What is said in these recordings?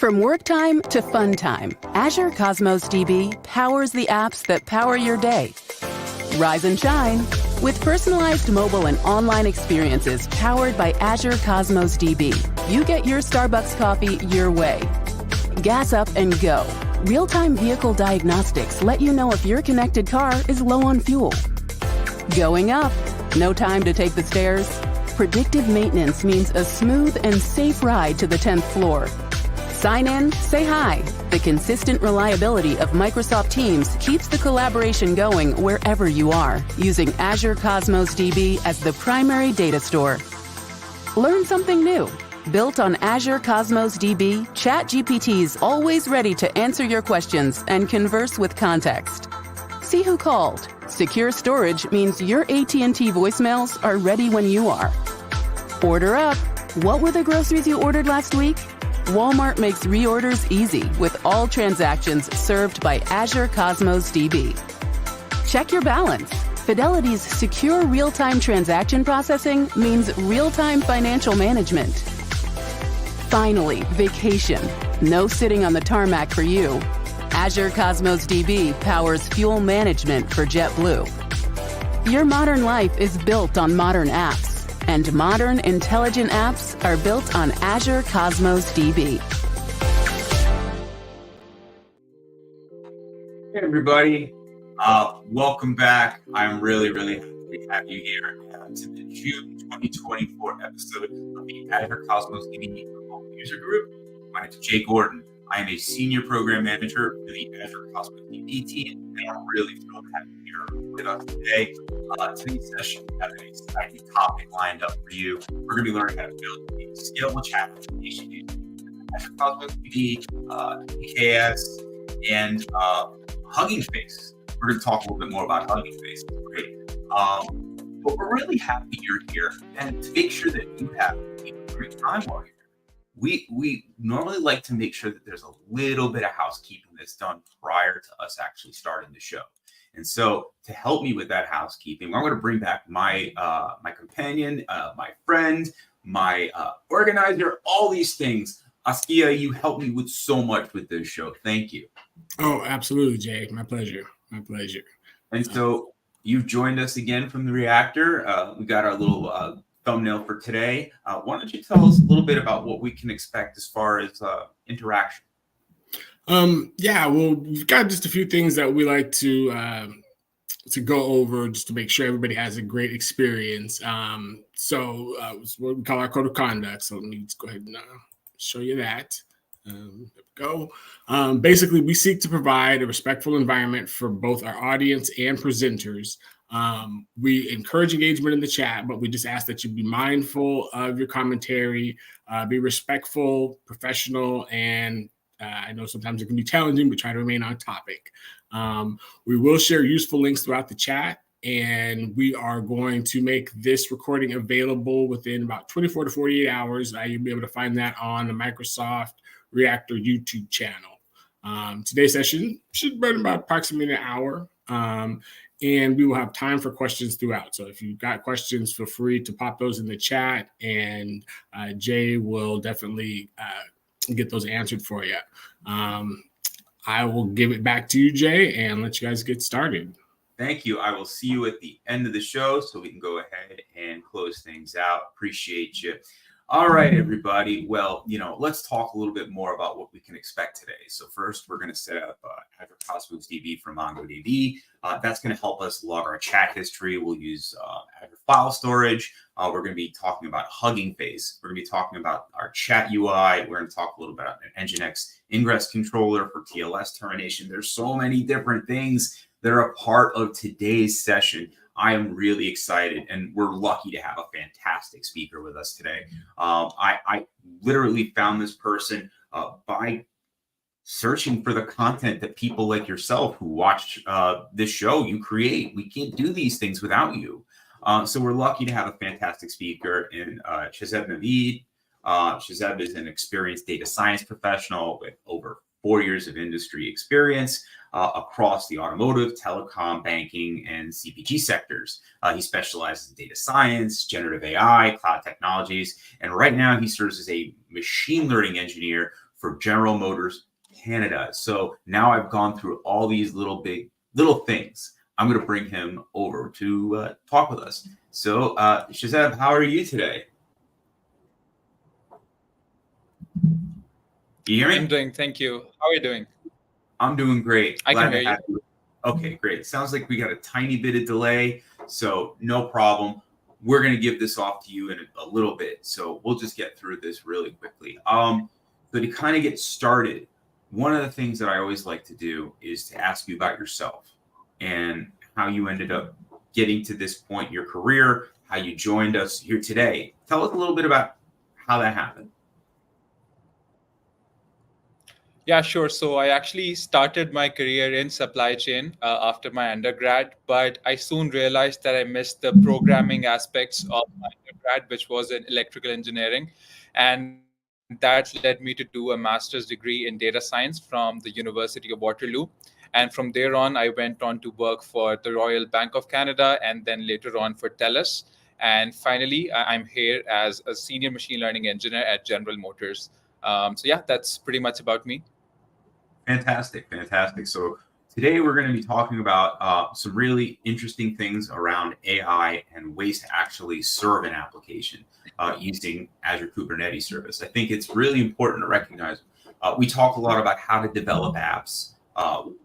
From work time to fun time, Azure Cosmos DB powers the apps that power your day. Rise and shine with personalized mobile and online experiences powered by Azure Cosmos DB. You get your Starbucks coffee your way. Gas up and go. Real-time vehicle diagnostics let you know if your connected car is low on fuel. Going up, no time to take the stairs. Predictive maintenance means a smooth and safe ride to the 10th floor. Sign in, say hi. The consistent reliability of Microsoft Teams keeps the collaboration going wherever you are, using Azure Cosmos DB as the primary data store. Learn something new. Built on Azure Cosmos DB, ChatGPT's always ready to answer your questions and converse with context. See who called. Secure storage means your AT&T voicemails are ready when you are. Order up. What were the groceries you ordered last week? Walmart makes reorders easy with all transactions served by Azure Cosmos DB. Check your balance. Fidelity's secure real-time transaction processing means real-time financial management. Finally, vacation. No sitting on the tarmac for you. Azure Cosmos DB powers fuel management for JetBlue. Your modern life is built on modern apps. And modern intelligent apps are built on Azure Cosmos DB. Hey everybody, welcome back. I'm really happy to have you here to the June 2024 episode of the Azure Cosmos DB user group. My name is Jay Gordon. I am a senior program manager for the Azure Cosmos DB team, and I'm really thrilled to have you here with us today. Today's session, we have an exciting topic lined up for you. We're going to be learning how to build a scalable chat application using Azure Cosmos DB, EKS, and Hugging Face. We're going to talk a little bit more about Hugging Face. Great. But we're really happy you're here, and to make sure that you have a great time while you're here. We normally like to make sure that there's a little bit of housekeeping that's done prior to us actually starting the show. And so to help me with that housekeeping, I'm going to bring back my my companion, my friend, my organizer, all these things. Askia, you helped me with so much with this show. Thank you. Oh, absolutely, Jay. My pleasure. My pleasure. And so you've joined us again from the reactor. We got our little thumbnail for today. Why don't you tell us a little bit about what we can expect as far as interaction? Yeah, well, we've got just a few things that we like to go over just to make sure everybody has a great experience. So it's what we call our code of conduct. So let me just go ahead and show you that. There we go. Basically, we seek to provide a respectful environment for both our audience and presenters. We encourage engagement in the chat, but we just ask that you be mindful of your commentary, be respectful, professional, and I know sometimes it can be challenging, but try to remain on topic. We will share useful links throughout the chat, and we are going to make this recording available within about 24 to 48 hours. You'll be able to find that on the Microsoft Reactor YouTube channel. Today's session should run about approximately an hour, and we will have time for questions throughout. So if you've got questions, feel free to pop those in the chat, and Jay will definitely get those answered for you. I will give it back to you, Jay, and let you guys get started. Thank you. I will see you at the end of the show so we can go ahead and close things out. Appreciate you. All right, everybody. Well, let's talk a little bit more about what we can expect today. So first, we're going to set up Azure Cosmos DB from MongoDB. That's going to help us log our chat history. We'll use Azure File Storage. We're going to be talking about Hugging Face. We're going to be talking about our chat UI. We're going to talk a little bit about an Nginx Ingress Controller for TLS termination. There's so many different things that are a part of today's session. I am really excited, and we're lucky to have a fantastic speaker with us today. I literally found this person by searching for the content that people like yourself who watch this show, you create. We can't do these things without you. So we're lucky to have a fantastic speaker in Shezeb Naveed. Shezeb is an experienced data science professional with over 4 years of industry experience across the automotive, telecom, banking, and CPG sectors. He specializes in data science, generative AI, cloud technologies, and right now he serves as a machine learning engineer for General Motors Canada. So now I've gone through all these little things. I'm going to bring him over to talk with us. So Shezeb, how are you today? You hear me? I'm doing, thank you. How are you doing? I'm doing great. I can hear you. Okay, great. Sounds like we got a tiny bit of delay, so no problem. We're going to give this off to you in a little bit, so we'll just get through this really quickly. So to kind of get started, one of the things that I always like to do is to ask you about yourself and how you ended up getting to this point in your career, how you joined us here today. Tell us a little bit about how that happened. Yeah, sure. So I actually started my career in supply chain after my undergrad, but I soon realized that I missed the programming aspects of my undergrad, which was in electrical engineering. And that led me to do a master's degree in data science from the University of Waterloo. And from there on, I went on to work for the Royal Bank of Canada and then later on for TELUS. And finally, I'm here as a senior machine learning engineer at General Motors. So yeah, that's pretty much about me. Fantastic. So today we're going to be talking about some really interesting things around AI and ways to actually serve an application using Azure Kubernetes service. I think it's really important to recognize we talk a lot about how to develop apps,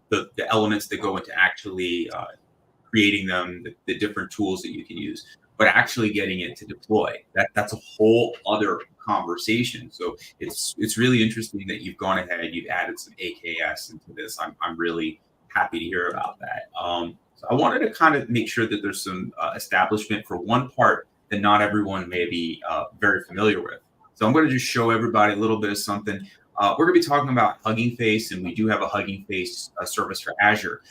the elements that go into actually creating them, the different tools that you can use, but actually getting it to deploy. That's a whole other conversation. So it's really interesting that you've gone ahead, you've added some AKS into this. I'm really happy to hear about that. So I wanted to kind of make sure that there's some establishment for one part that not everyone may be very familiar with. So I'm going to just show everybody a little bit of something. We're going to be talking about Hugging Face, and we do have a Hugging Face service for Azure.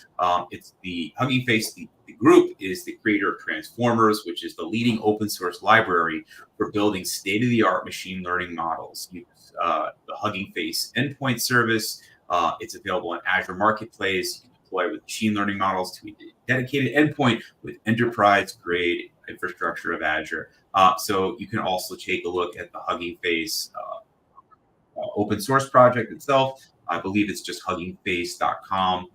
It's the Hugging Face, the group is the creator of Transformers, which is the leading open source library for building state-of-the-art machine learning models. Use the Hugging Face endpoint service. It's available on Azure Marketplace. You can deploy with machine learning models to a dedicated endpoint with enterprise-grade infrastructure of Azure. So you can also take a look at the Hugging Face open source project itself. I believe it's just huggingface.com.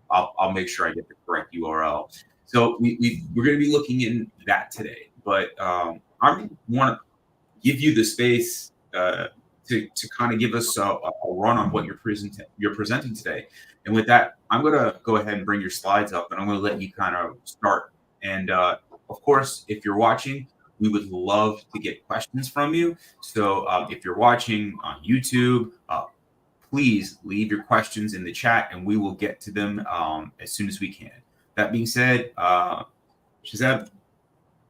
I'll make sure I get the correct URL. So we're going to be looking in that today, but I want to give you the space to kind of give us a run on what you're presenting today. And with that, I'm going to go ahead and bring your slides up, and I'm going to let you kind of start. And of course, if you're watching, we would love to get questions from you. So if you're watching on YouTube, please leave your questions in the chat and we will get to them as soon as we can. That being said, Shazeb,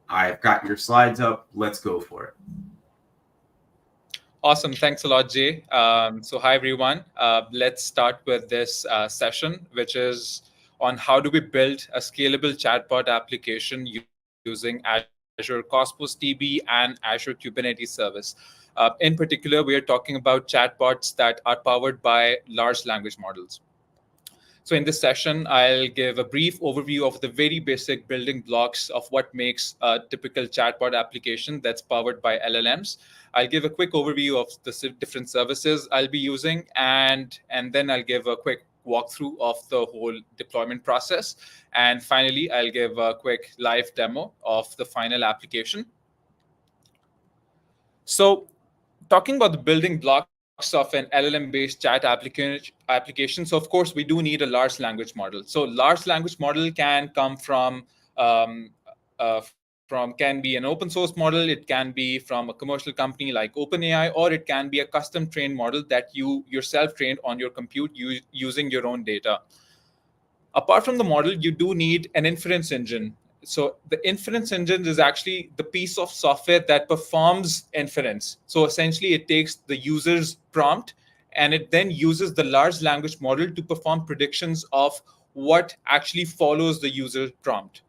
I've got your slides up. Let's go for it. Awesome. Thanks a lot, Jay. So hi, everyone. Let's start with this session, which is on how do we build a scalable chatbot application using Azure Cosmos DB and Azure Kubernetes Service. In particular, we are talking about chatbots that are powered by large language models. So in this session, I'll give a brief overview of the very basic building blocks of what makes a typical chatbot application that's powered by LLMs. I'll give a quick overview of the different services I'll be using, and then I'll give a quick walkthrough of the whole deployment process. And finally, I'll give a quick live demo of the final application. So talking about the building blocks of an LLM-based chat application. So of course, we do need a large language model. So large language model can come from can be an open source model. It can be from a commercial company like OpenAI, or it can be a custom trained model that you yourself trained on your compute using your own data. Apart from the model, you do need an inference engine. So the inference engine is actually the piece of software that performs inference. So essentially, it takes the user's prompt and it then uses the large language model to perform predictions of what actually follows the user prompt.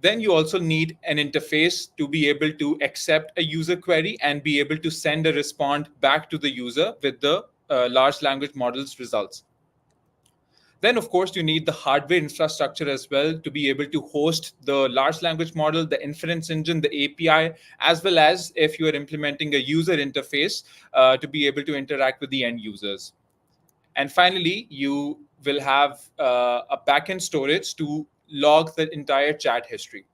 Then you also need an interface to be able to accept a user query and be able to send a response back to the user with the large language model's results. Then, of course, you need the hardware infrastructure as well to be able to host the large language model, the inference engine, the API, as well as if you are implementing a user interface to be able to interact with the end users. And finally, you will have a backend storage to log the entire chat history.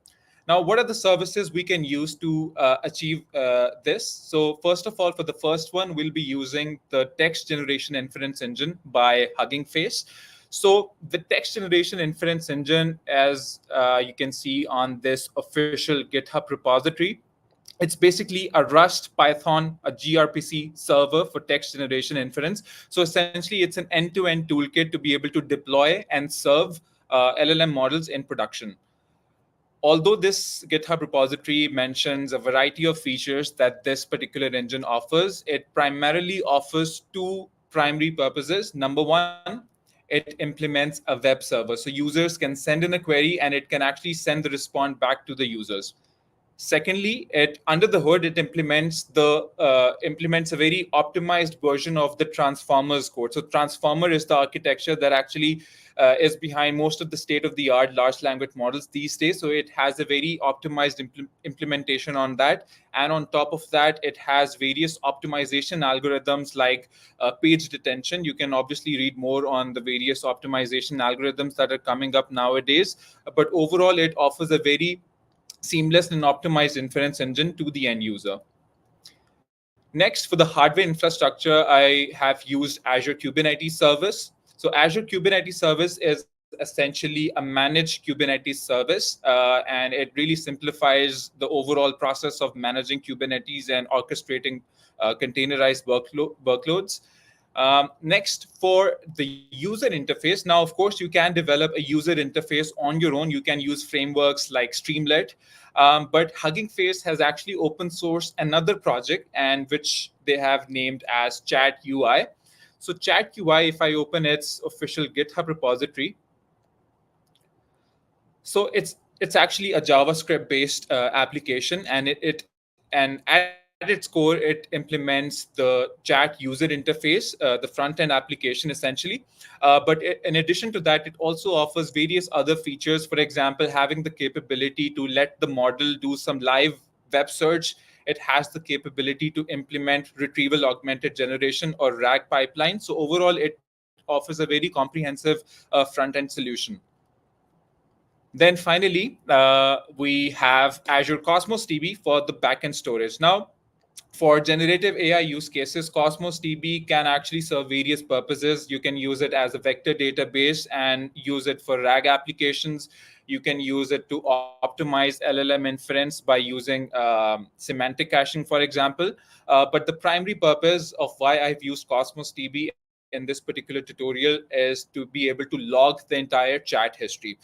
Now, what are the services we can use to achieve this? So first of all, for the first one, we'll be using the text generation inference engine by Hugging Face. So the text generation inference engine, as you can see on this official GitHub repository, it's basically a Rust, Python, a gRPC server for text generation inference. So essentially, it's an end-to-end toolkit to be able to deploy and serve LLM models in production. Although this GitHub repository mentions a variety of features that this particular engine offers, it primarily offers two primary purposes. Number one, it implements a web server. So users can send in a query and it can actually send the response back to the users. Secondly, under the hood, it implements a very optimized version of the transformers code. So transformer is the architecture that actually is behind most of the state-of-the-art large language models these days. So it has a very optimized implementation on that. And on top of that, it has various optimization algorithms like page detention. You can obviously read more on the various optimization algorithms that are coming up nowadays. But overall, it offers a very seamless and optimized inference engine to the end user. Next, for the hardware infrastructure, I have used Azure Kubernetes Service. So Azure Kubernetes Service is essentially a managed Kubernetes service, and it really simplifies the overall process of managing Kubernetes and orchestrating containerized workloads. Next, for the user interface, now, of course, you can develop a user interface on your own. You can use frameworks like Streamlit, but Hugging Face has actually open sourced another project, and which they have named as Chat UI. So Chat UI, if I open its official GitHub repository, so it's actually a JavaScript-based application, and at its core, it implements the chat user interface, the front-end application, essentially. But in addition to that, it also offers various other features. For example, having the capability to let the model do some live web search. It has the capability to implement retrieval augmented generation or RAG pipeline. So overall, it offers a very comprehensive front-end solution. Then finally, we have Azure Cosmos DB for the backend storage. Now, for generative AI use cases, Cosmos DB can actually serve various purposes. You can use it as a vector database and use it for RAG applications. You can use it to optimize LLM inference by using semantic caching, for example. But the primary purpose of why I've used Cosmos DB in this particular tutorial is to be able to log the entire chat history.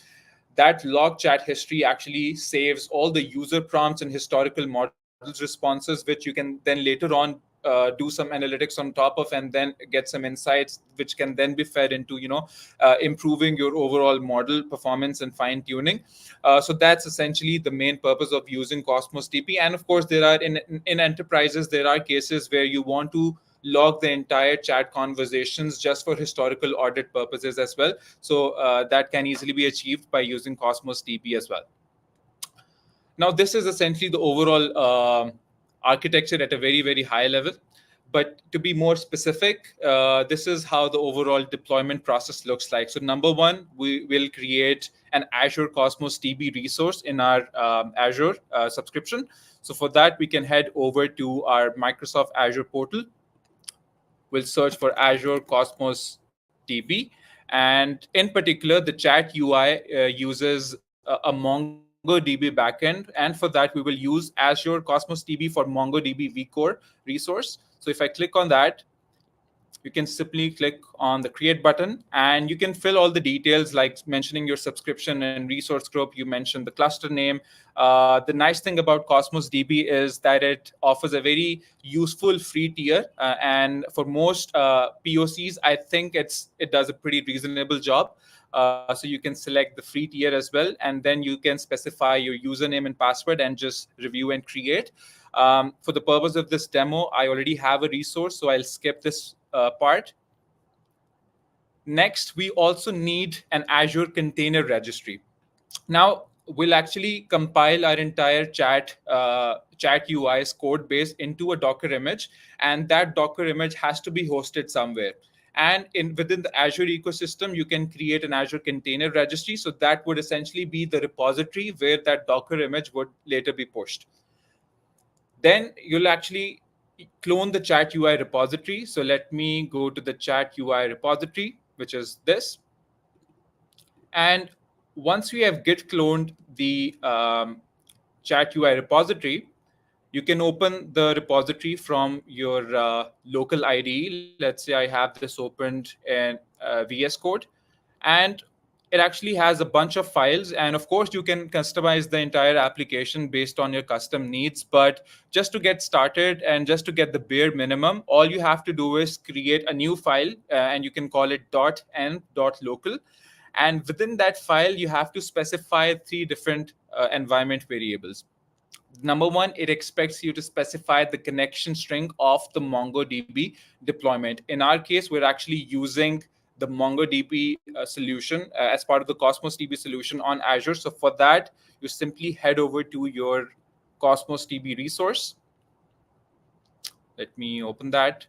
That log chat history actually saves all the user prompts and historical models responses, which you can then later on do some analytics on top of, and then get some insights which can then be fed into improving your overall model performance and fine tuning. So that's essentially the main purpose of using Cosmos DB. And of course, there are in enterprises, there are cases where you want to log the entire chat conversations just for historical audit purposes as well. So that can easily be achieved by using Cosmos DB as well. Now, this is essentially the overall architecture at a very, very high level. But to be more specific, this is how the overall deployment process looks like. So number one, we will create an Azure Cosmos DB resource in our Azure subscription. So for that, we can head over to our Microsoft Azure portal. We'll search for Azure Cosmos DB. And in particular, the chat UI uses a MongoDB backend. And for that, we will use Azure Cosmos DB for MongoDB vCore resource. So if I click on that, you can simply click on the create button, and you can fill all the details like mentioning your subscription and resource group. You mentioned the cluster name. The nice thing about Cosmos DB is that it offers a very useful free tier. And for most POCs, I think it does a pretty reasonable job. So you can select the free tier as well, and then you can specify your username and password and just review and create. For the purpose of this demo, I already have a resource, so I'll skip this part. Next, we also need an Azure Container Registry. Now, we'll actually compile our entire chat UI's code base into a Docker image, and that Docker image has to be hosted somewhere. And within the Azure ecosystem, you can create an Azure Container Registry. So that would essentially be the repository where that Docker image would later be pushed. Then you'll actually clone the chat UI repository. So let me go to the chat UI repository, which is this. And once we have git cloned the chat UI repository, you can open the repository from your local IDE. Let's say I have this opened in VS Code, and it actually has a bunch of files. And of course, you can customize the entire application based on your custom needs. But just to get started and just to get the bare minimum, all you have to do is create a new file, and you can call it .env.local. And within that file, you have to specify 3 different environment variables. Number one, it expects you to specify the connection string of the MongoDB deployment. In our case, we're actually using the MongoDB solution as part of the Cosmos DB solution on Azure. So for that, you simply head over to your Cosmos DB resource. Let me open that.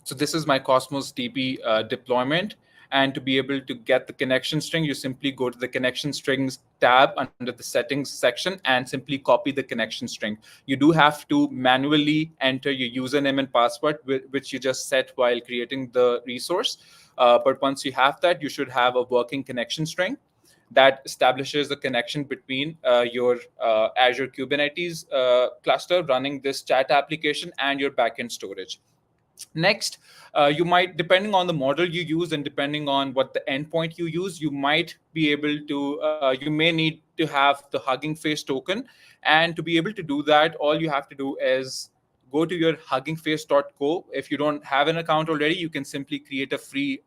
So this is my Cosmos DB deployment. And to be able to get the connection string, you simply go to the connection strings tab under the settings section and simply copy the connection string. You do have to manually enter your username and password, which you just set while creating the resource. But once you have that, you should have a working connection string that establishes the connection between your Azure Kubernetes cluster running this chat application and your backend storage. Next, you might, depending on the model you use and depending on what the endpoint you use, you might be able to, you may need to have the Hugging Face token. And to be able to do that, all you have to do is go to your huggingface.co. If you don't have an account already, you can simply create a free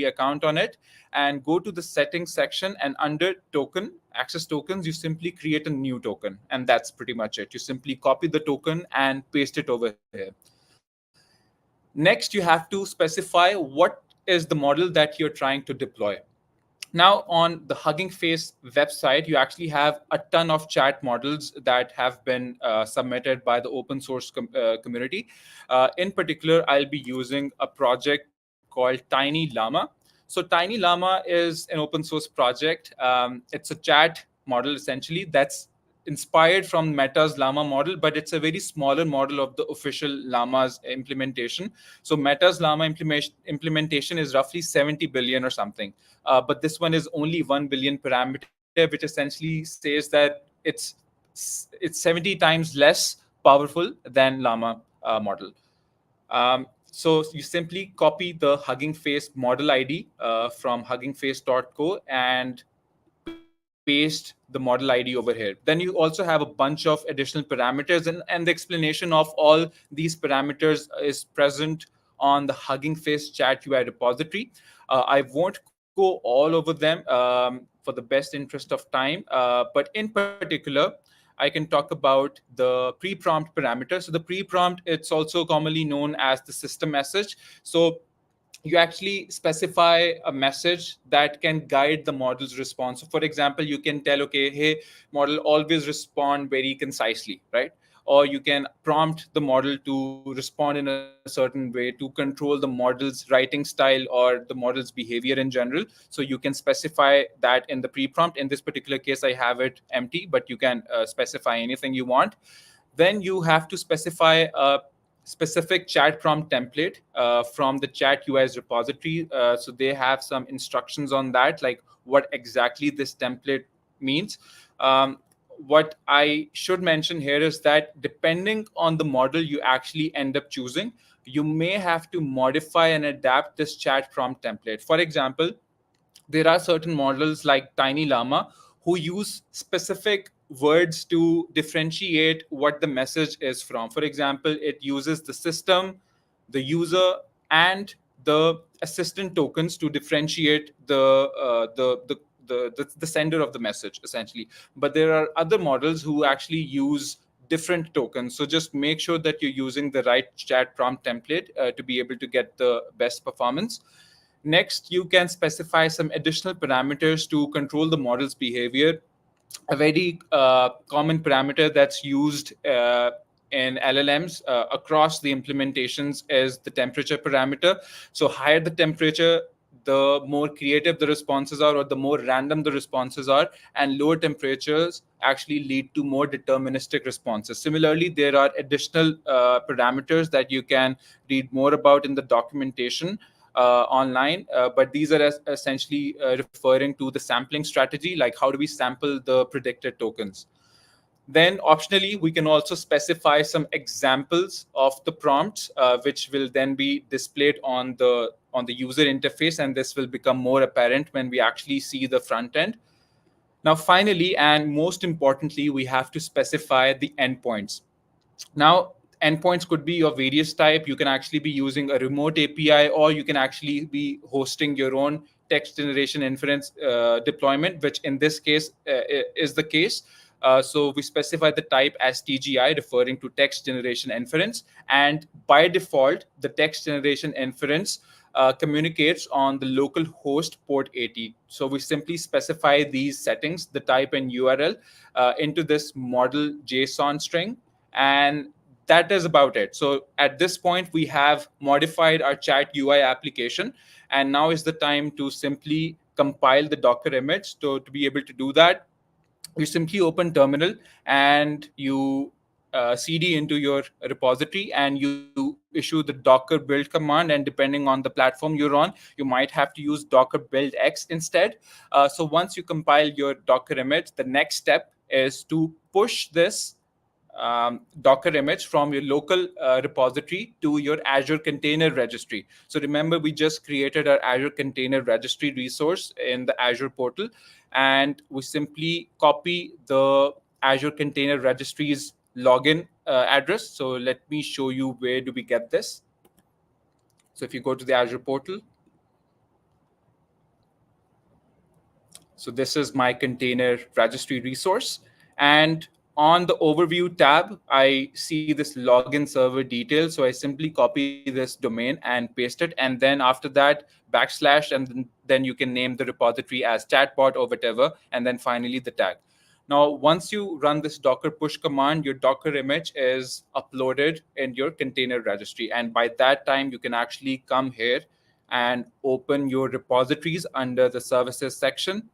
account on it and go to the settings section, and under token, access tokens, you simply create a new token. And that's pretty much it. You simply copy the token and paste it over here. Next, you have to specify what is the model that you're trying to deploy. Now, on the Hugging Face website, you actually have a ton of chat models that have been submitted by the open source community. In particular, I'll be using a project called Tiny Llama. So Tiny Llama is an open source project. It's a chat model, essentially, that's inspired from Meta's Llama model, but it's a very smaller model of the official Llama's implementation. So Meta's Llama implementation is roughly 70 billion or something. But this one is only 1 billion parameter, which essentially says that it's 70 times less powerful than Llama model. So you simply copy the Hugging Face model ID from huggingface.co and paste the model ID over here. Then you also have a bunch of additional parameters, and the explanation of all these parameters is present on the Hugging Face chat UI repository. I won't go all over them for the best interest of time, but in particular, I can talk about the pre-prompt parameter. So the pre-prompt, it's also commonly known as the system message. So you actually specify a message that can guide the model's response. So for example, you can tell, okay, hey, model, always respond very concisely, right? Or you can prompt the model to respond in a certain way to control the model's writing style or the model's behavior in general. So you can specify that in the pre-prompt. In this particular case, I have it empty, but you can specify anything you want. Then you have to specify a specific chat prompt template from the chat UI's repository. So they have some instructions on that, like what exactly this template means. What I should mention here is that depending on the model you actually end up choosing, you may have to modify and adapt this chat prompt template. For example, there are certain models like Tiny Llama who use specific words to differentiate what the message is from. For example, it uses the system, the user, and the assistant tokens to differentiate the sender of the message, essentially. But there are other models who actually use different tokens. So just make sure that you're using the right chat prompt template to be able to get the best performance. Next, you can specify some additional parameters to control the model's behavior. A very common parameter that's used in LLMs across the implementations is the temperature parameter. So higher the temperature, the more creative the responses are, or the more random the responses are, and lower temperatures actually lead to more deterministic responses. Similarly, there are additional parameters that you can read more about in the documentation online, but these are essentially referring to the sampling strategy, like how do we sample the predicted tokens. Then optionally, we can also specify some examples of the prompts, which will then be displayed on the user interface, and this will become more apparent when we actually see the front end. Now, finally, and most importantly, we have to specify the endpoints. Now, endpoints could be of various type. You can actually be using a remote API, or you can actually be hosting your own text generation inference deployment, which in this case is the case. So we specify the type as TGI, referring to text generation inference. And by default, the text generation inference communicates on the local host port 80. So we simply specify these settings, the type and URL, into this model JSON string. And that is about it. So at this point, we have modified our chat UI application. And now is the time to simply compile the Docker image. So to be able to do that, you simply open terminal and you cd into your repository, and you issue the docker build command. And depending on the platform you're on, you might have to use docker build x instead. So once you compile your Docker image, the next step is to push this Docker image from your local repository to your Azure Container Registry. So remember, we just created our Azure Container Registry resource in the Azure portal, and we simply copy the Azure Container Registry's login address. So let me show you where do we get this. So if you go to the Azure portal, so this is my container registry resource. And on the overview tab, I see this login server details. So I simply copy this domain and paste it. And then after that, \, and then you can name the repository as Chatbot or whatever. And then finally the tag. Now, once you run this Docker push command, your Docker image is uploaded in your container registry. And by that time, you can actually come here and open your repositories under the services section.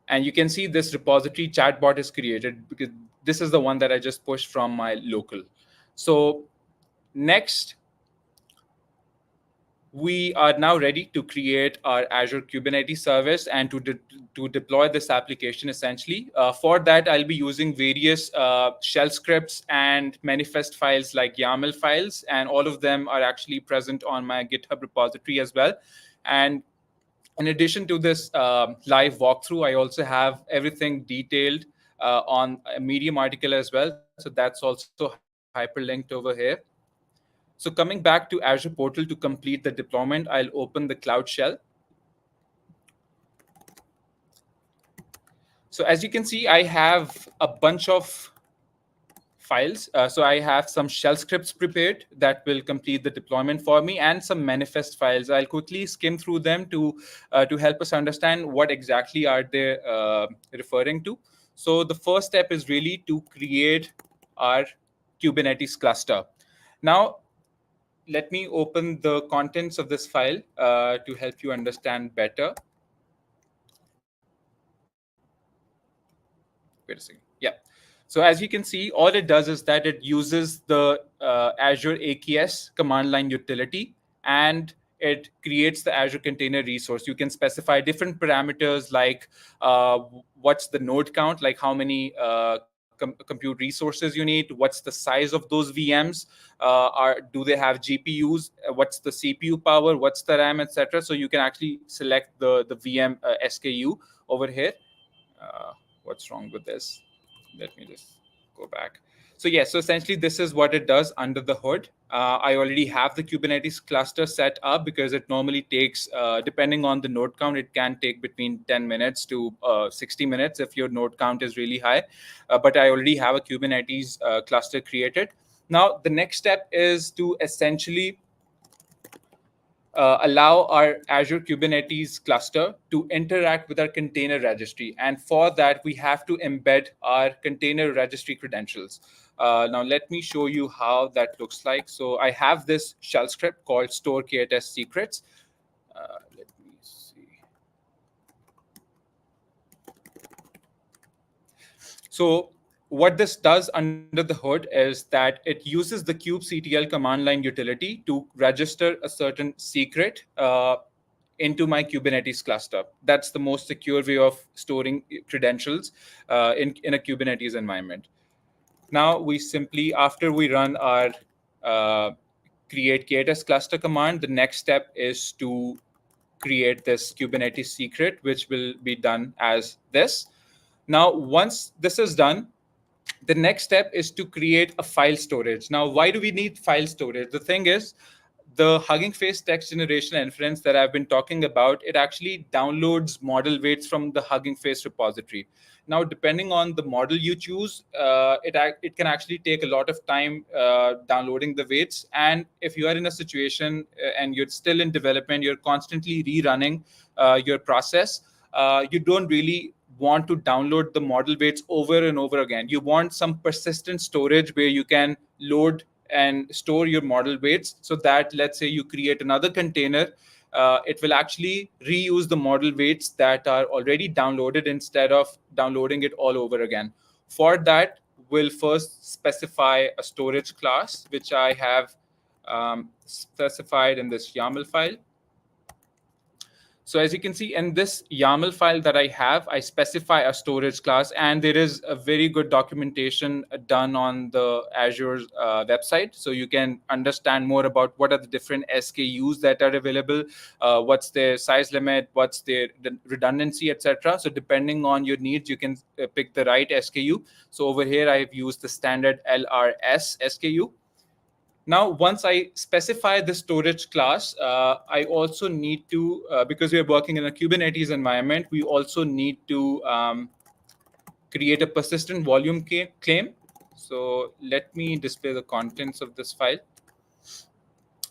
And you can see this repository Chatbot is created because this is the one that I just pushed from my local. So next, we are now ready to create our Azure Kubernetes service and to deploy this application essentially. For that, I'll be using various shell scripts and manifest files like YAML files, and all of them are actually present on my GitHub repository as well. And in addition to this live walkthrough, I also have everything detailed on a Medium article as well. So that's also hyperlinked over here. So coming back to Azure Portal to complete the deployment, I'll open the Cloud Shell. So as you can see, I have a bunch of files. So I have some shell scripts prepared that will complete the deployment for me, and some manifest files. I'll quickly skim through them to help us understand what exactly are they referring to. So the first step is really to create our Kubernetes cluster. Now, let me open the contents of this file to help you understand better. Wait a second. Yeah. So as you can see, all it does is that it uses the Azure AKS command line utility, and it creates the Azure Container Resource. You can specify different parameters like what's the node count, like how many compute resources you need, what's the size of those VMs, do they have GPUs, what's the CPU power, what's the RAM, etc. So you can actually select the VM SKU over here. What's wrong with this? Let me just go back. So yeah, so essentially this is what it does under the hood. I already have the Kubernetes cluster set up because it normally takes, depending on the node count, it can take between 10 minutes to 60 minutes if your node count is really high. But I already have a Kubernetes cluster created. Now, the next step is to essentially allow our Azure Kubernetes cluster to interact with our container registry. And for that, we have to embed our container registry credentials. Now, let me show you how that looks like. So I have this shell script called store KTS secrets. Let me see. So what this does under the hood is that it uses the kubectl command line utility to register a certain secret into my Kubernetes cluster. That's the most secure way of storing credentials in a Kubernetes environment. Now, we simply, after we run our create KTS cluster command, the next step is to create this Kubernetes secret, which will be done as this. Now, once this is done, the next step is to create a file storage. Now, why do we need file storage? The thing is, the Hugging Face text generation inference that I've been talking about, it actually downloads model weights from the Hugging Face repository. Now, depending on the model you choose, it can actually take a lot of time downloading the weights. And if you are in a situation and you're still in development, you're constantly rerunning your process, you don't really want to download the model weights over and over again. You want some persistent storage where you can load and store your model weights, so that, let's say you create another container, it will actually reuse the model weights that are already downloaded instead of downloading it all over again. For that, we'll first specify a storage class, which I have specified in this YAML file. So as you can see in this YAML file that I have, I specify a storage class, and there is a very good documentation done on the Azure website. So you can understand more about what are the different SKUs that are available, what's their size limit, what's their redundancy, etc. So depending on your needs, you can pick the right SKU. So over here, I've used the standard LRS SKU. Now, once I specify the storage class, I also need to, because we are working in a Kubernetes environment, we also need to create a persistent volume claim. So let me display the contents of this file.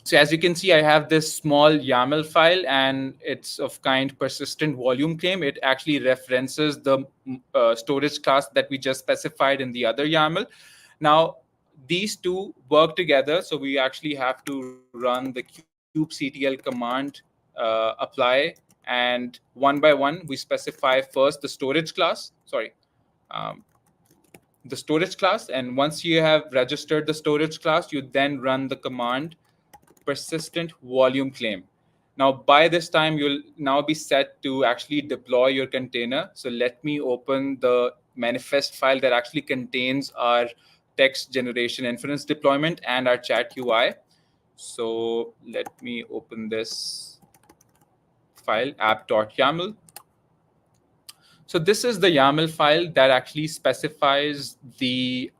So as you can see, I have this small YAML file, and it's of kind persistent volume claim. It actually references the storage class that we just specified in the other YAML. Now, these two work together, so we actually have to run the kubectl command apply, and one by one we specify first the storage class. The storage class, and once you have registered the storage class, you then run the command persistent volume claim. Now, by this time, you'll now be set to actually deploy your container. So let me open the manifest file that actually contains our text generation inference deployment and our chat UI. So let me open this file, app.yaml. So this is the YAML file that actually specifies the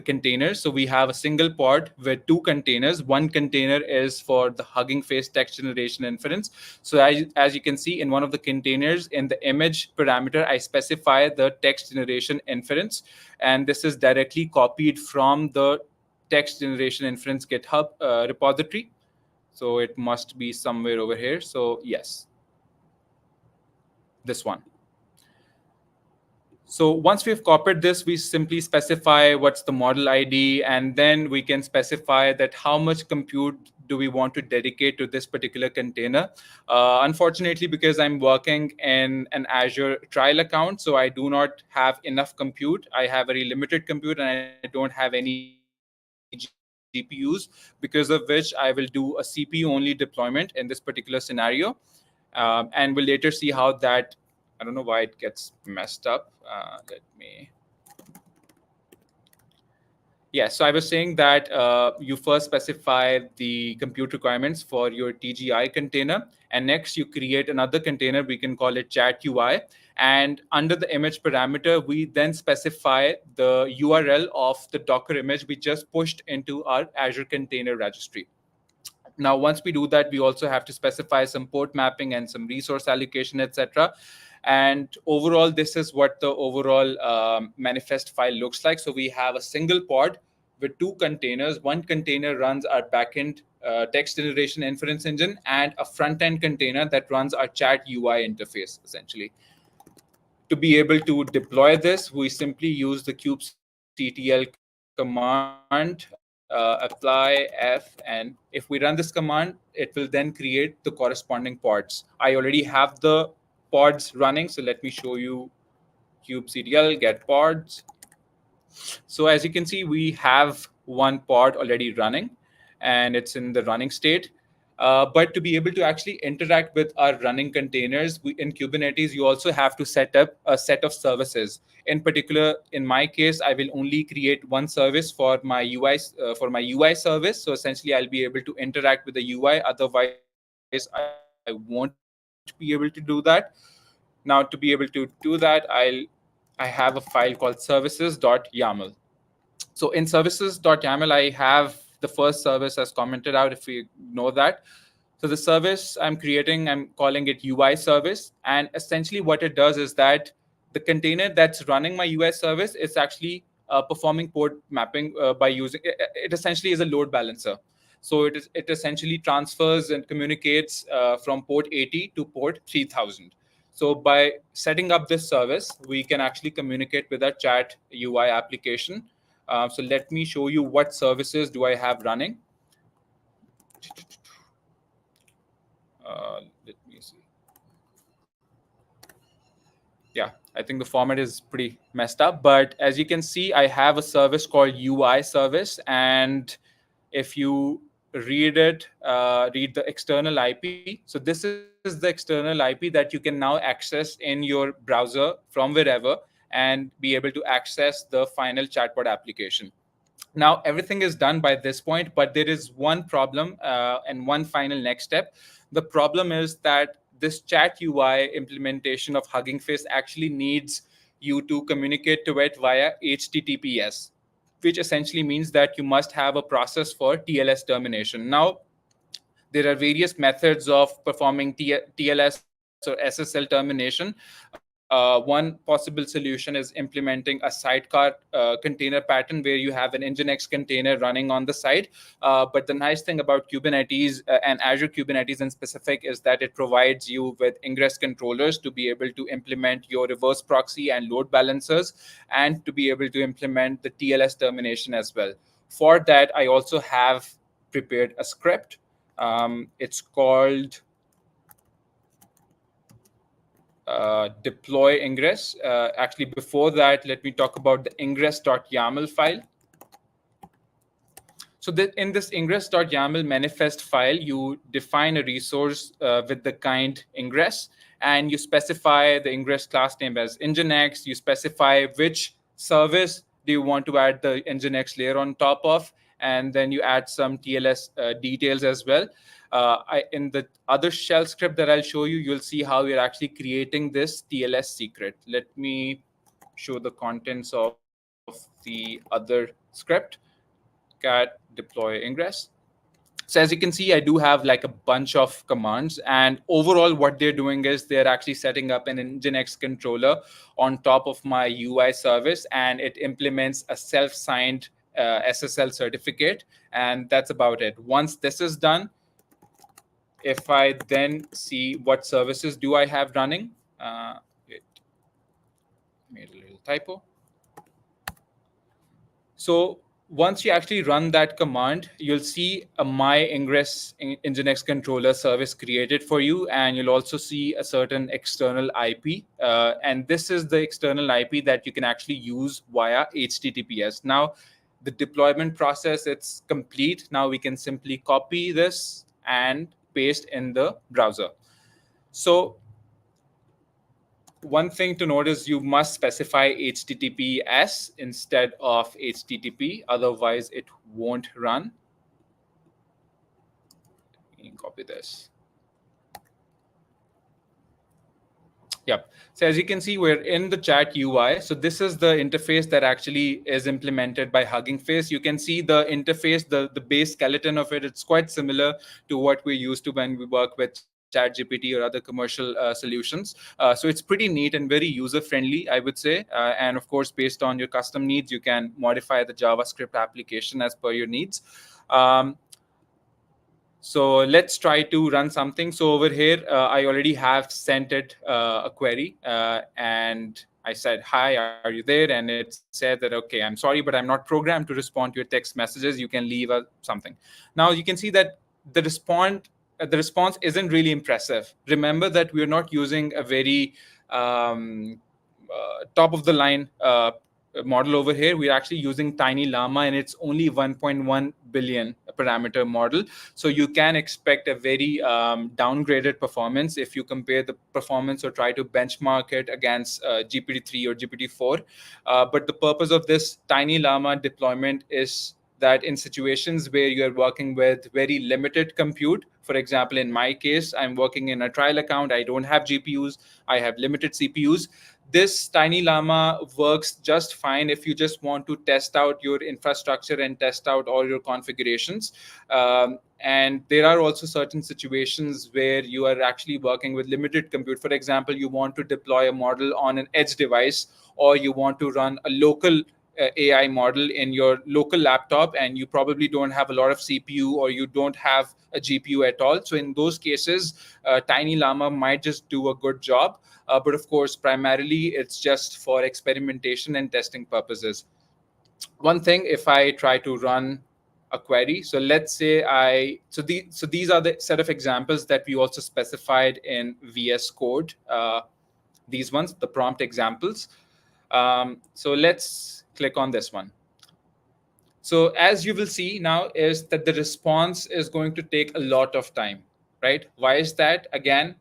containers. So we have a single pod with two containers. One container is for the Hugging Face text generation inference. So as you can see in one of the containers, in the image parameter, I specify the text generation inference. And this is directly copied from the text generation inference GitHub repository. So it must be somewhere over here. So yes, this one. So once we've copied this, we simply specify what's the model ID, and then we can specify that how much compute do we want to dedicate to this particular container. Unfortunately, because I'm working in an Azure trial account, so I do not have enough compute. I have very limited compute, and I don't have any GPUs, because of which I will do a CPU-only deployment in this particular scenario. And we'll later see how that, I don't know why it gets messed up. Yeah, so I was saying that you first specify the compute requirements for your TGI container, and next you create another container. We can call it chat UI. And under the image parameter, we then specify the URL of the Docker image we just pushed into our Azure Container Registry. Now, once we do that, we also have to specify some port mapping and some resource allocation, etc. And overall, this is what the overall manifest file looks like. So we have a single pod with two containers. One container runs our backend text generation inference engine, and a front-end container that runs our chat UI interface, essentially. To be able to deploy this, we simply use the kubectl command, apply f, and if we run this command, it will then create the corresponding pods. I already have the pods running, so let me show you kubectl get pods. So as you can see, we have one pod already running, and it's in the running state. But to be able to actually interact with our running containers in Kubernetes, you also have to set up a set of services. In particular, in my case, I will only create one service for my UI service. So essentially, I'll be able to interact with the UI. Otherwise, I won't be able to do that. Now, to be able to do that, I have a file called services.yaml. So in services.yaml, I have the first service as commented out, if we ignore that. So the service I'm creating, I'm calling it UI service. And essentially what it does is that the container that's running my UI service is actually performing port mapping by using, it essentially is a load balancer. So it essentially transfers and communicates from port 80 to port 3000. So by setting up this service, we can actually communicate with our chat UI application. So let me show you what services do I have running. Let me see. Yeah, I think the format is pretty messed up. But as you can see, I have a service called UI service. And if you read it, read the external IP. So this is the external IP that you can now access in your browser from wherever and be able to access the final chatbot application. Now, everything is done by this point, but there is one problem and one final next step. The problem is that this chat UI implementation of Hugging Face actually needs you to communicate to it via HTTPS, which essentially means that you must have a process for TLS termination. Now, there are various methods of performing TLS or SSL termination. One possible solution is implementing a sidecar container pattern where you have an Nginx container running on the side. But the nice thing about Kubernetes and Azure Kubernetes in specific is that it provides you with ingress controllers to be able to implement your reverse proxy and load balancers, and to be able to implement the TLS termination as well. For that, I also have prepared a script. It's called deploy ingress. Actually, before that, let me talk about the ingress.yaml file. So that in this ingress.yaml manifest file, you define a resource with the kind ingress, and you specify the ingress class name as Nginx. You specify which service do you want to add the Nginx layer on top of, and then you add some TLS details as well. In the other shell script that I'll show you, you'll see how we're actually creating this TLS secret. Let me show the contents of the other script. Cat deploy ingress. So as you can see, I do have like a bunch of commands, and overall what they're doing is they're actually setting up an Nginx controller on top of my UI service, and it implements a self-signed SSL certificate, and that's about it. Once this is done, if I then see what services do I have running, it made a little typo. So once you actually run that command, you'll see a my ingress Nginx controller service created for you, and you'll also see a certain external IP. And this is the external IP that you can actually use via HTTPS. Now, the deployment process, it's complete. Now we can simply copy this and paste in the browser. So one thing to note is you must specify HTTPS instead of HTTP, otherwise it won't run. Let me copy this. Yep. So as you can see, we're in the chat UI. So this is the interface that actually is implemented by Hugging Face. You can see the interface, the base skeleton of it. It's quite similar to what we're used to when we work with ChatGPT or other commercial solutions. So it's pretty neat and very user-friendly, I would say. And of course, based on your custom needs, you can modify the JavaScript application as per your needs. So let's try to run something. So over here, I already have sent it a query, and I said, hi, are you there? And it said that, okay, I'm sorry, but I'm not programmed to respond to your text messages. You can leave something. Now you can see that the response isn't really impressive. Remember that we're not using a very top of the line model over here. We're actually using Tiny Llama, and it's only 1.1 billion parameter model. So you can expect a very downgraded performance if you compare the performance or try to benchmark it against GPT-3 or GPT-4. But the purpose of this Tiny Llama deployment is that in situations where you're working with very limited compute, for example, in my case, I'm working in a trial account, I don't have GPUs, I have limited CPUs. This Tiny Llama works just fine if you just want to test out your infrastructure and test out all your configurations. And there are also certain situations where you are actually working with limited compute. For example, you want to deploy a model on an edge device, or you want to run a local AI model in your local laptop, and you probably don't have a lot of CPU, or you don't have a GPU at all. So in those cases, Tiny Llama might just do a good job. But of course, primarily, it's just for experimentation and testing purposes. One thing, if I try to run a query, so let's say so these are the set of examples that we also specified in VS Code. These ones, the prompt examples. So let's click on this one. So as you will see now is that the response is going to take a lot of time, right? Why is that? Again,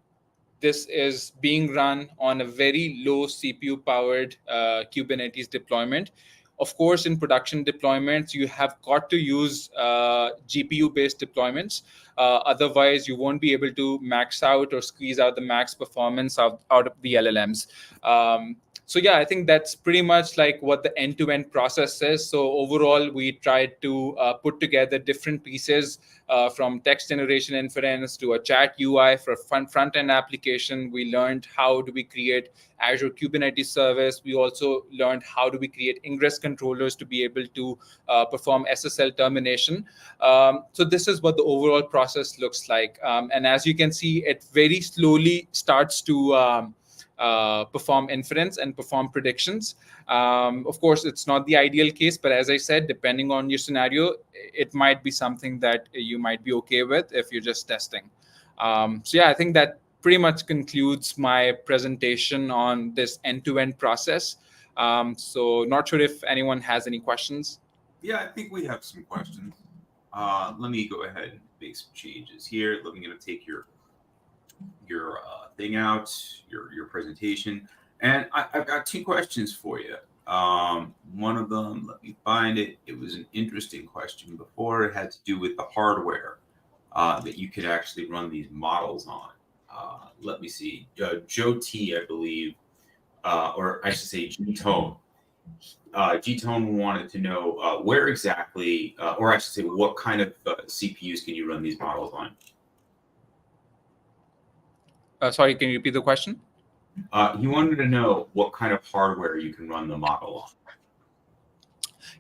this is being run on a very low CPU powered Kubernetes deployment. Of course, in production deployments, you have got to use GPU-based deployments. Otherwise, you won't be able to max out or squeeze out the max performance out of the LLMs. So yeah, I think that's pretty much like what the end-to-end process is. So overall, we tried to put together different pieces from text generation inference to a chat UI for a front-end application. We learned how do we create Azure Kubernetes service. We also learned how do we create ingress controllers to be able to perform SSL termination. So this is what the overall process looks like. And as you can see, it very slowly starts to perform inference and perform predictions. Of course, it's not the ideal case, but as I said, depending on your scenario, it might be something that you might be okay with if you're just testing. So yeah, I think that pretty much concludes my presentation on this end-to-end process. So not sure if anyone has any questions. Yeah, I think we have some questions. let me go ahead and make some changes here. Let me gonna take your thing out, your presentation, and I've got two questions for you. One of them, let me find it. It was an interesting question before. It had to do with the hardware that you could actually run these models on. Let me see. Joe T, I believe, or I should say G-Tone. G-Tone wanted to know where exactly, or I should say, what kind of CPUs can you run these models on? Sorry, can you repeat the question? He wanted to know what kind of hardware you can run the model on.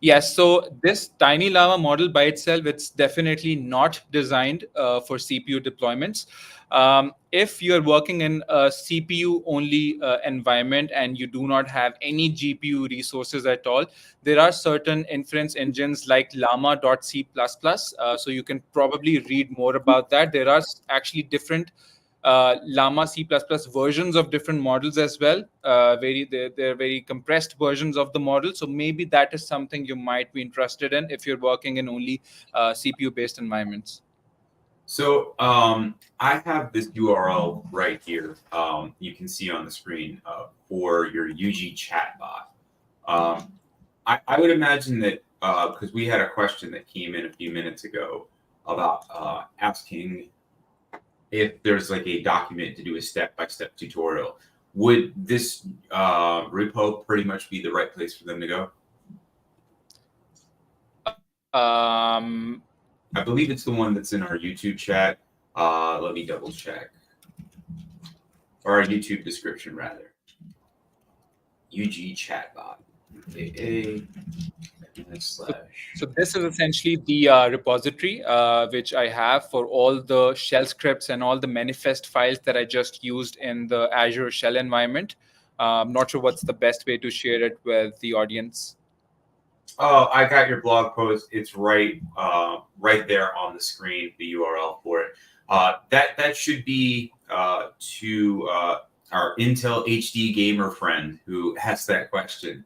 Yes, so this tiny llama model by itself, it's definitely not designed for CPU deployments. If you're working in a CPU-only environment and you do not have any GPU resources at all, there are certain inference engines like llama.c++. So you can probably read more about that. There are actually different Llama C++ versions of different models as well. They're very compressed versions of the model. So maybe that is something you might be interested in if you're working in only CPU-based environments. So I have this URL right here. You can see on the screen for your UG chatbot. I would imagine that because we had a question that came in a few minutes ago about asking if there's like a document to do a step-by-step tutorial, would this repo pretty much be the right place for them to go? I believe it's the one that's in our YouTube chat. Let me double check. Or our YouTube description, rather. UG chatbot. So this is essentially the repository which I have for all the shell scripts and all the manifest files that I just used in the Azure shell environment. I'm not sure what's the best way to share it with the audience. Oh, I got your blog post. It's right there on the screen, the URL for it. That should be to our Intel HD gamer friend who asked that question.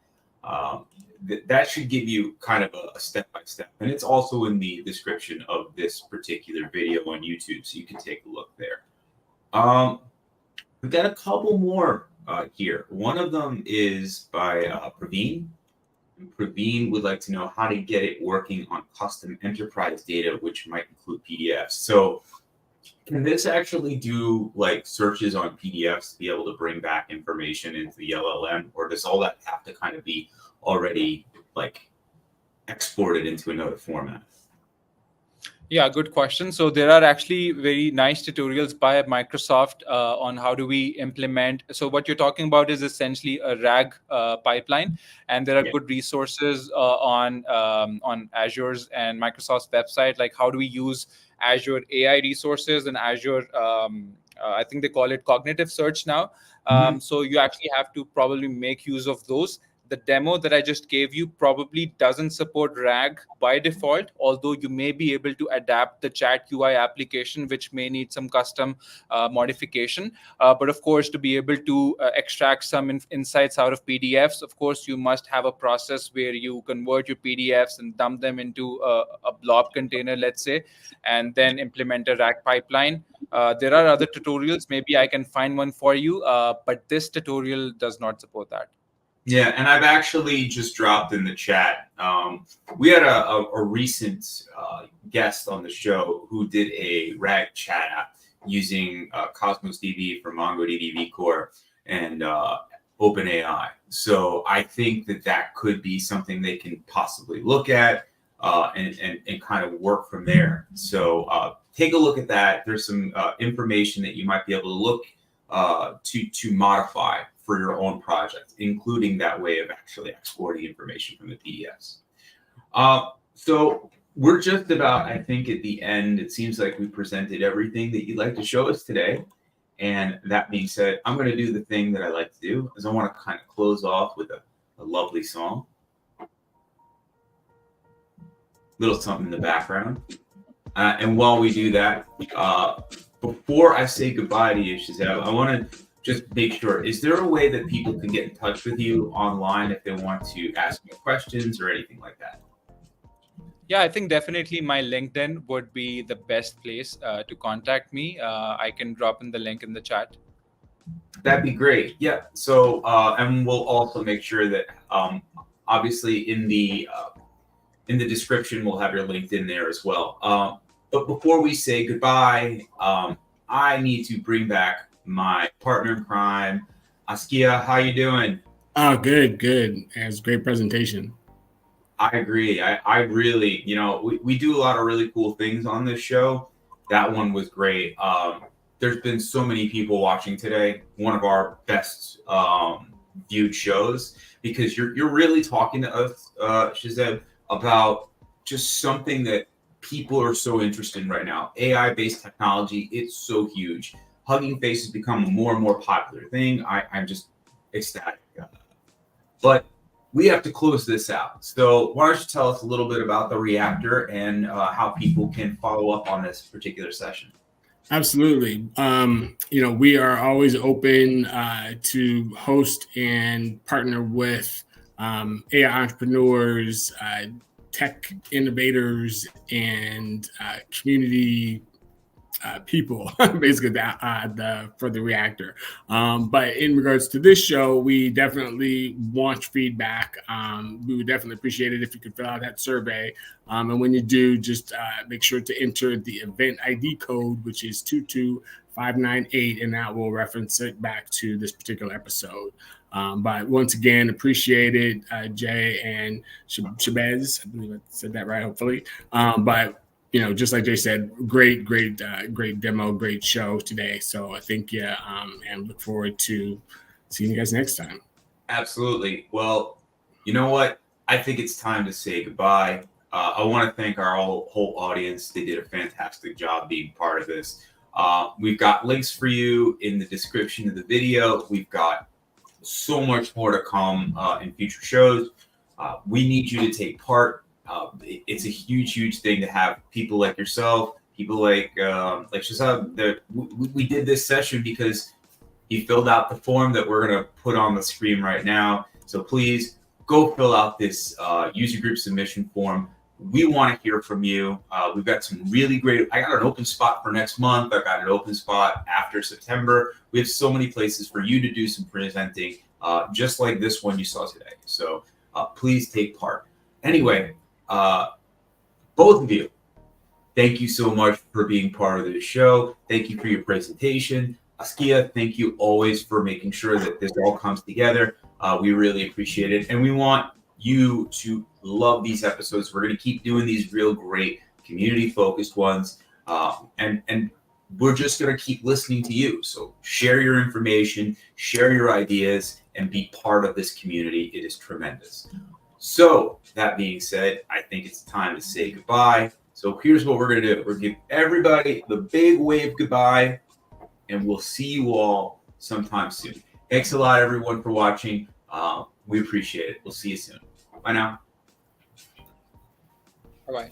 That should give you kind of a step-by-step. And it's also in the description of this particular video on YouTube, so you can take a look there. We've got a couple more here. One of them is by Praveen. Praveen would like to know how to get it working on custom enterprise data, which might include PDFs. So can this actually do like searches on PDFs to be able to bring back information into the LLM, or does all that have to kind of be already like exported into another format? Yeah, good question. So there are actually very nice tutorials by Microsoft on how do we implement. So what you're talking about is essentially a RAG pipeline, and there are good resources on Azure's and Microsoft's website, like how do we use Azure AI resources and Azure, I think they call it cognitive search now. So you actually have to probably make use of those. The demo that I just gave you probably doesn't support RAG by default, although you may be able to adapt the chat UI application, which may need some custom modification. But of course, to be able to extract some insights out of PDFs, of course, you must have a process where you convert your PDFs and dump them into a blob container, let's say, and then implement a RAG pipeline. There are other tutorials. Maybe I can find one for you, but this tutorial does not support that. Yeah, and I've actually just dropped in the chat. We had a recent guest on the show who did a RAG chat app using Cosmos DB for MongoDB vCore and OpenAI. So I think that could be something they can possibly look at and kind of work from there. So take a look at that. There's some information that you might be able to look to modify for your own project, including that way of actually exporting information from the PDFs. So we're just about, I think, at the end. It seems like we presented everything that you'd like to show us today. And that being said, I'm going to do the thing that I like to do, is I want to kind of close off with a lovely song. Little something in the background. And while we do that, before I say goodbye to you, Shazelle, I want to just make sure, is there a way that people can get in touch with you online if they want to ask you questions or anything like that? Yeah, I think definitely my LinkedIn would be the best place to contact me. I can drop in the link in the chat. That'd be great. Yeah. So, and we'll also make sure that, obviously, in the description, we'll have your LinkedIn there as well. But before we say goodbye, I need to bring back my partner in crime, Askia. How you doing? Oh, good. It was a great presentation. I agree. I really, we do a lot of really cool things on this show. That one was great. There's been so many people watching today. One of our best viewed shows, because you're really talking to us, Shazeb, about just something that people are so interested in right now. AI-based technology, it's so huge. Hugging Face has become a more and more popular thing. I'm just ecstatic. But we have to close this out. So why don't you tell us a little bit about the reactor and how people can follow up on this particular session? Absolutely. We are always open to host and partner with AI entrepreneurs, tech innovators, and community people, basically for the reactor. But in regards to this show, we definitely want feedback. We would definitely appreciate it if you could fill out that survey. And when you do, just make sure to enter the event ID code, which is 22598, and that will reference it back to this particular episode. But once again, appreciate it, Jay and Shabazz. I believe I said that right, hopefully. But just like Jay said, great demo, great show today. So I think, and look forward to seeing you guys next time. Absolutely. Well, you know what? I think it's time to say goodbye. I want to thank our whole audience. They did a fantastic job being part of this. We've got links for you in the description of the video. We've got so much more to come in future shows. We need you to take part. It's a huge thing to have people like yourself, people like Shazab. We did this session because he filled out the form that we're going to put on the screen right now. So please go fill out this user group submission form. We want to hear from you. We've got some really great. I got an open spot for next month. I've got an open spot after September. We have so many places for you to do some presenting, just like this one you saw today. So please take part. Anyway. Both of you, thank you so much for being part of the show. Thank you for your presentation. Askia, thank you always for making sure that this all comes together. We really appreciate it. And we want you to love these episodes. We're going to keep doing these real great community-focused ones. And we're just going to keep listening to you. So share your information, share your ideas, and be part of this community. It is tremendous. So that being said, I think it's time to say goodbye. So here's what we're going to do. We're going to give everybody the big wave goodbye, and we'll see you all sometime soon. Thanks a lot, everyone, for watching. We appreciate it. We'll see you soon. Bye now. Bye-bye.